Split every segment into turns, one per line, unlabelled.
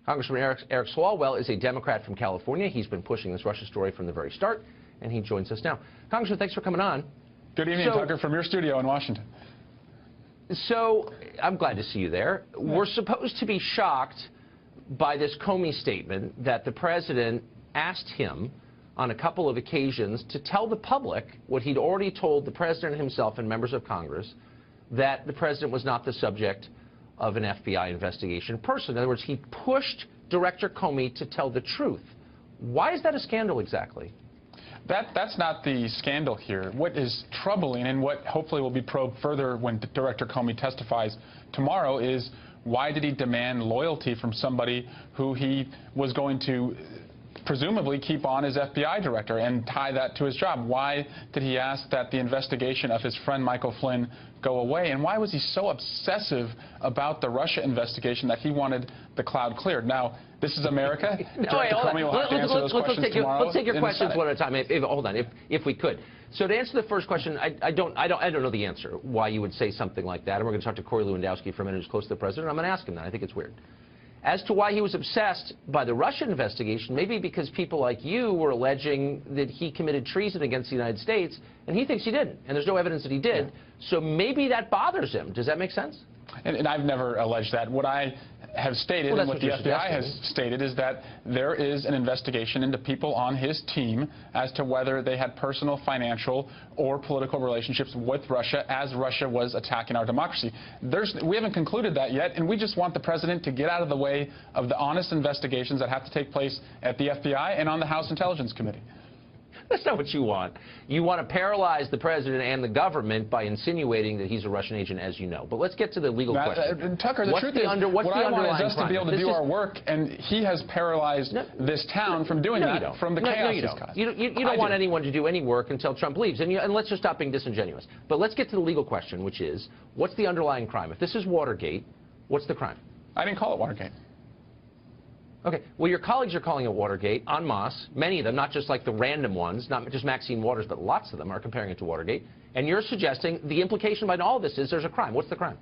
Congressman Eric Swalwell is a Democrat from California. He's been pushing this Russia story from the very start, and he joins us now. Congressman, thanks for coming on.
Good evening, Tucker, from your studio in Washington.
So I'm glad to see you there. Yeah. We're supposed to be shocked by this Comey statement that the president asked him on a couple of occasions to tell the public what he'd already told the president himself and members of Congress, that the president was not the subject of an FBI investigation person. In other words, he pushed Director Comey to tell the truth. Why is that a scandal exactly?
That's not the scandal here. What is troubling, and what hopefully will be probed further when Director Comey testifies tomorrow, is why did he demand loyalty from somebody who he was going to presumably keep on as FBI director and tie that to his job? Why did he ask that the investigation of his friend Michael Flynn go away? And why was he so obsessive about the Russia investigation that he wanted the cloud cleared? Now, this is America. Director Comey will have to answer those questions tomorrow.
Let's take your questions one at a time. Hold on, if we could. So to answer the first question, I don't know the answer why you would say something like that. And we're going to talk to Corey Lewandowski for a minute, who's close to the president. I'm going to ask him that. I think it's weird. As to why he was obsessed by the Russia investigation, maybe because people like you were alleging that he committed treason against the United States, and he thinks he didn't, and there's no evidence that he did. Yeah. So maybe that bothers him. Does that make sense?
And I've never alleged that. What I have stated, and what the FBI has stated, is that there is an investigation into people on his team as to whether they had personal, financial, or political relationships with Russia as Russia was attacking our democracy. We haven't concluded that yet, and we just want the president to get out of the way of the honest investigations that have to take place at the FBI and on the House Intelligence Committee.
That's not what you want. You want to paralyze the president and the government by insinuating that he's a Russian agent, as you know. But let's get to the legal question.
Tucker, the truth is, what I want is us to be able to do our work, and he has paralyzed this town from doing that, from the chaos he's caused.
You don't want anyone to do any work until Trump leaves. And let's just stop being disingenuous. But let's get to the legal question, which is, what's the underlying crime? If this is Watergate, what's the crime?
I didn't call it Watergate.
Okay. Well, your colleagues are calling it Watergate en masse. Many of them, not just like the random ones, not just Maxine Waters, but lots of them are comparing it to Watergate. And you're suggesting the implication behind all of this is there's a crime. What's the crime?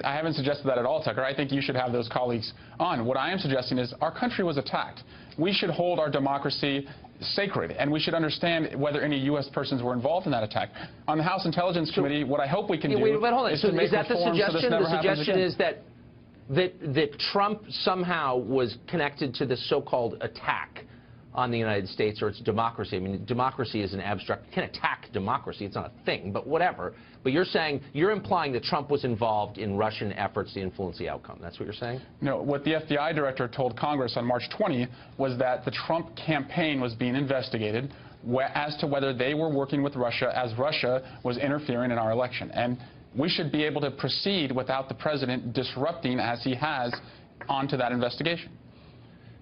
I haven't suggested that at all, Tucker. I think you should have those colleagues on. What I am suggesting is our country was attacked. We should hold our democracy sacred, and we should understand whether any U.S. persons were involved in that attack. On the House Intelligence Committee, what I hope we can do is to make reforms so this never happens again.
The suggestion is that Trump somehow was connected to this so-called attack on the United States or its democracy. I mean, democracy is an abstract. You can't attack democracy. It's not a thing, but whatever. But you're implying that Trump was involved in Russian efforts to influence the outcome. That's what you're saying?
No. What the FBI director told Congress on March 20 was that the Trump campaign was being investigated as to whether they were working with Russia as Russia was interfering in our election. And we should be able to proceed without the president disrupting, as he has, onto that investigation.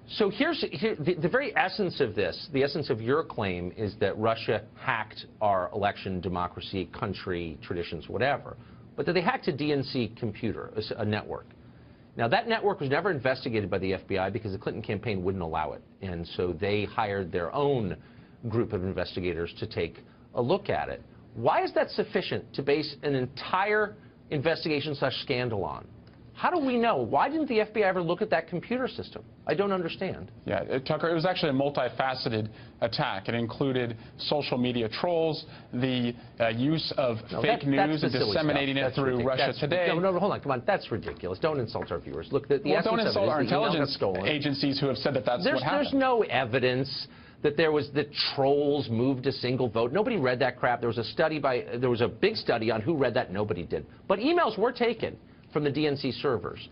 So the very essence of this, the essence of your claim, is that Russia hacked our election, democracy, country, traditions, whatever, but that they hacked a DNC computer, a network. Now, that network was never investigated by the FBI because the Clinton campaign wouldn't allow it, and so they hired their own group of investigators to take a look at it. Why is that sufficient to base an entire investigation/scandal on? How do we know? Why didn't the FBI ever look at that computer system? I don't understand.
Yeah, Tucker, it was actually a multifaceted attack. It included social media trolls, the use of fake news and disseminating it through Russia Today.
No, hold on. Come on. That's ridiculous. Don't insult our viewers. Look,
don't insult our intelligence agencies who have said that that's what happened.
There's no evidence that the trolls moved a single vote. Nobody read that crap. There was a big study on who read that. Nobody did. But emails were taken from the DNC servers.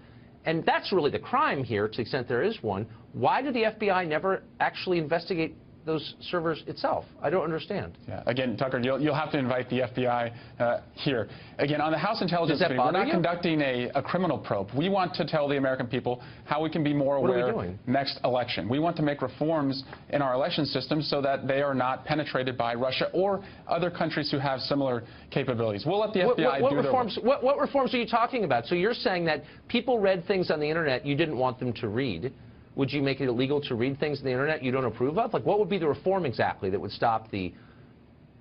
And that's really the crime here, to the extent there is one. Why did the FBI never actually investigate those servers itself? I don't understand.
Yeah. Again, Tucker, you'll have to invite the FBI here. Again, on the House Intelligence Committee, we're not conducting a criminal probe. We want to tell the American people how we can be more aware next election. We want to make reforms in our election system so that they are not penetrated by Russia or other countries who have similar capabilities. We'll let the FBI do their work.
What reforms are you talking about? So you're saying that people read things on the Internet you didn't want them to read. Would you make it illegal to read things on the Internet you don't approve of? Like, what would be the reform exactly that would stop the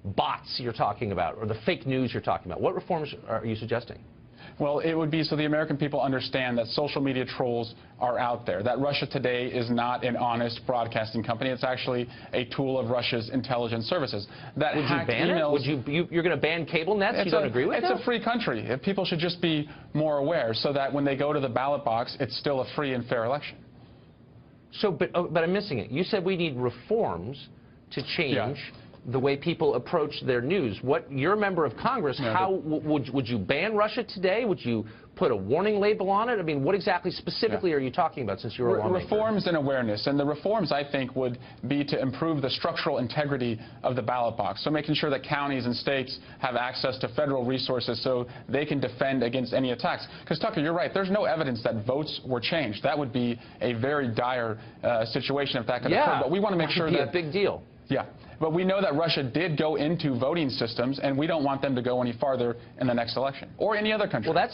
bots you're talking about or the fake news you're talking about? What reforms are you suggesting?
Well, it would be so the American people understand that social media trolls are out there, that Russia Today is not an honest broadcasting company. It's actually a tool of Russia's intelligence services. That
would you ban
emails,
it? You're going to ban cable nets? You don't agree with that?
It's a free country. People should just be more aware so that when they go to the ballot box, it's still a free and fair election.
So, but I'm missing it. You said we need reforms to change the way people approach their news. You're a member of Congress. How would you ban Russia Today? Would you put a warning label on it? I mean, what exactly specifically are you talking about, since you're a lawmaker?
Reforms and awareness. And the reforms, I think, would be to improve the structural integrity of the ballot box. So making sure that counties and states have access to federal resources so they can defend against any attacks. Because, Tucker, you're right. There's no evidence that votes were changed. That would be a very dire situation if that could occur. But we want to make sure that...
That would be a big deal.
Yeah. But we know that Russia did go into voting systems, and we don't want them to go any farther in the next election, or any other country.
Well,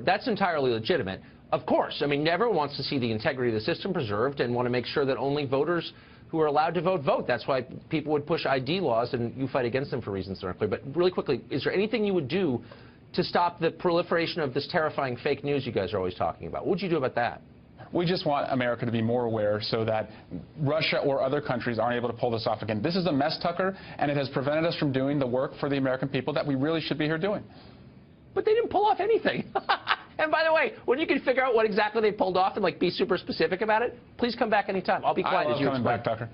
that's entirely legitimate. Of course. I mean, everyone wants to see the integrity of the system preserved and want to make sure that only voters who are allowed to vote. That's why people would push ID laws, and you fight against them for reasons that aren't clear. But really quickly, is there anything you would do to stop the proliferation of this terrifying fake news you guys are always talking about? What would you do about that?
We just want America to be more aware so that Russia or other countries aren't able to pull this off again. This is a mess, Tucker, and it has prevented us from doing the work for the American people that we really should be here doing.
But they didn't pull off anything. And by the way, when you can figure out what exactly they pulled off and like be super specific about it, please come back anytime. I'll be quiet as you explain.
Back, Tucker.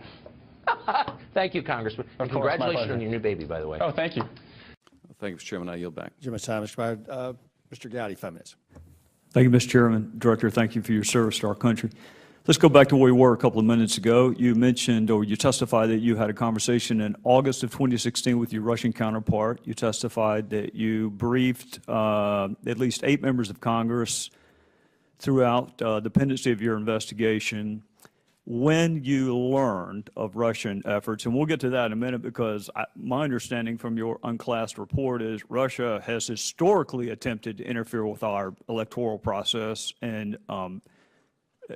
Thank you, Congressman. And congratulations on your new baby, by the way.
Oh, thank you.
Well, thank you, Mr. Chairman. I yield back.
Too much time, Mr. Pryor. Mr. Gowdy, 5 minutes.
Thank you, Mr. Chairman. Director, thank you for your service to our country. Let's go back to where we were a couple of minutes ago. You mentioned, or you testified, that you had a conversation in August of 2016 with your Russian counterpart. You testified that you briefed at least 8 members of Congress throughout the pendency of your investigation when you learned of Russian efforts. And we'll get to that in a minute, because my understanding from your unclassed report is Russia has historically attempted to interfere with our electoral process, and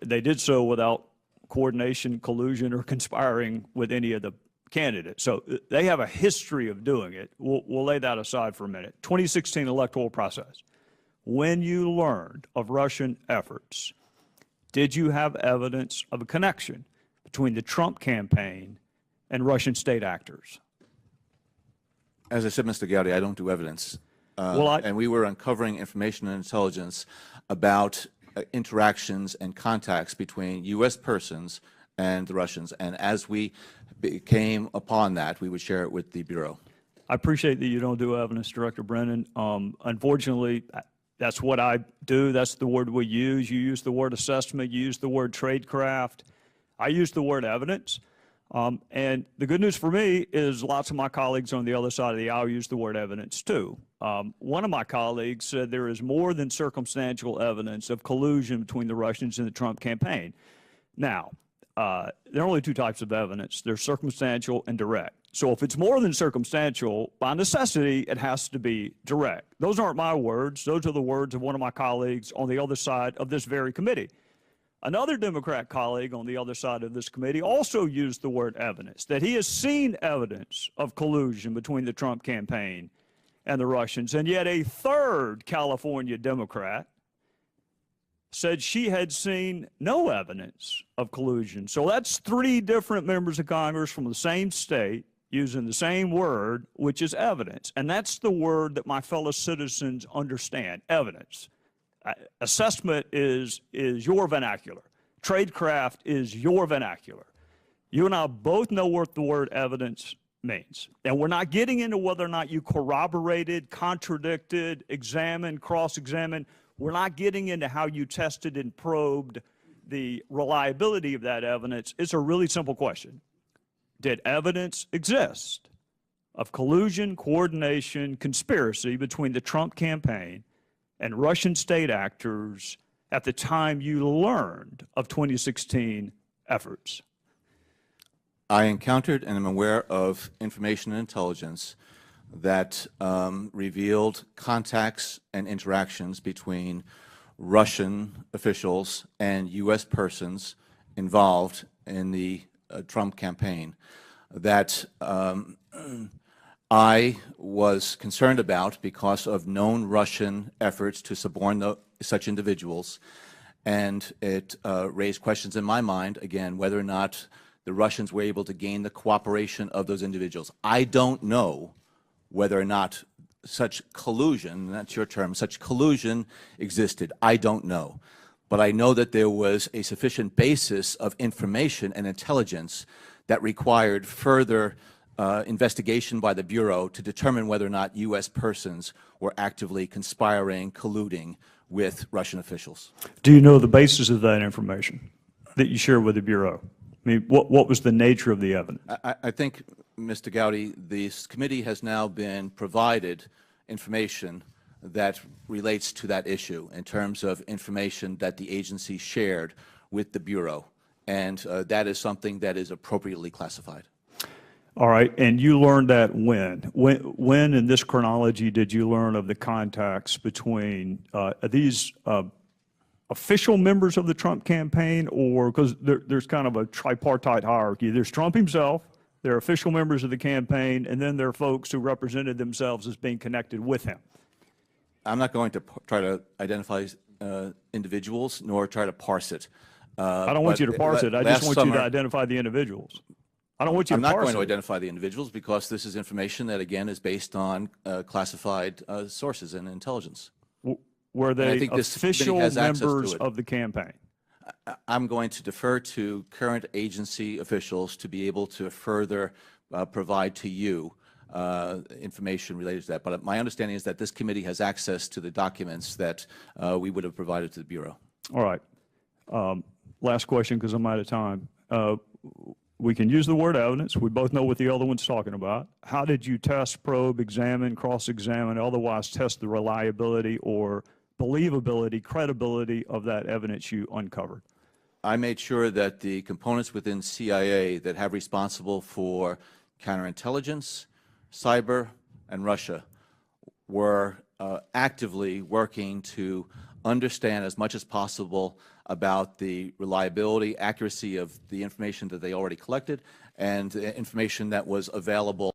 they did so without coordination, collusion, or conspiring with any of the candidates. So they have a history of doing it. We'll lay that aside for a minute. 2016 electoral process. When you learned of Russian efforts, did you have evidence of a connection between the Trump campaign and Russian state actors?
As I said, Mr. Gowdy, I don't do evidence. And we were uncovering information and intelligence about interactions and contacts between U.S. persons and the Russians. And as we came upon that, we would share it with the Bureau.
I appreciate that you don't do evidence, Director Brennan. Unfortunately, that's what I do. That's the word we use. You use the word assessment. You use the word tradecraft. I use the word evidence. And the good news for me is lots of my colleagues on the other side of the aisle use the word evidence too. One of my colleagues said there is more than circumstantial evidence of collusion between the Russians and the Trump campaign. Now, there are only 2 types of evidence. There's circumstantial and direct. So if it's more than circumstantial, by necessity, it has to be direct. Those aren't my words. Those are the words of one of my colleagues on the other side of this very committee. Another Democrat colleague on the other side of this committee also used the word evidence, that he has seen evidence of collusion between the Trump campaign and the Russians. And yet a third California Democrat said she had seen no evidence of collusion. So that's 3 different members of Congress from the same state using the same word, which is evidence. And that's the word that my fellow citizens understand, evidence. Assessment is your vernacular. Tradecraft is your vernacular. You and I both know what the word evidence means. And we're not getting into whether or not you corroborated, contradicted, examined, cross-examined. We're not getting into how you tested and probed the reliability of that evidence. It's a really simple question. Did evidence exist of collusion, coordination, conspiracy between the Trump campaign and Russian state actors at the time you learned of 2016 efforts?
I encountered and am aware of information and intelligence that revealed contacts and interactions between Russian officials and U.S. persons involved in the Trump campaign that I was concerned about because of known Russian efforts to suborn such individuals, and it raised questions in my mind, again, whether or not the Russians were able to gain the cooperation of those individuals. I don't know whether or not such collusion, that's your term, such collusion existed. I don't know. But I know that there was a sufficient basis of information and intelligence that required further investigation by the Bureau to determine whether or not U.S. persons were actively conspiring, colluding with Russian officials.
Do you know the basis of that information that you share with the Bureau? I mean, what was the nature of the evidence?
I think, Mr. Gowdy, this committee has now been provided information that relates to that issue in terms of information that the agency shared with the Bureau, and that is something that is appropriately classified.
All right, and you learned that when in this chronology did you learn of the contacts between these official members of the Trump campaign, or because there's kind of a tripartite hierarchy. There's Trump himself, there are official members of the campaign, and then there are folks who represented themselves as being connected with him.
I'm not going to try to identify individuals nor try to parse it.
I don't want you to parse it. I just want you to identify the individuals. I don't want you to parse it.
I'm not going to identify the individuals because this is information that, again, is based on classified sources and intelligence.
Were they official members of the campaign?
I'm going to defer to current agency officials to be able to further provide to you information related to that. But my understanding is that this committee has access to the documents that we would have provided to the Bureau.
All right. Last question, because I'm out of time. We can use the word evidence. We both know what the other one's talking about. How did you test, probe, examine, cross-examine, otherwise test the reliability or believability, credibility of that evidence you uncovered?
I made sure that the components within CIA that have responsible for counterintelligence, cyber, and Russia were actively working to understand as much as possible about the reliability, accuracy of the information that they already collected and the information that was available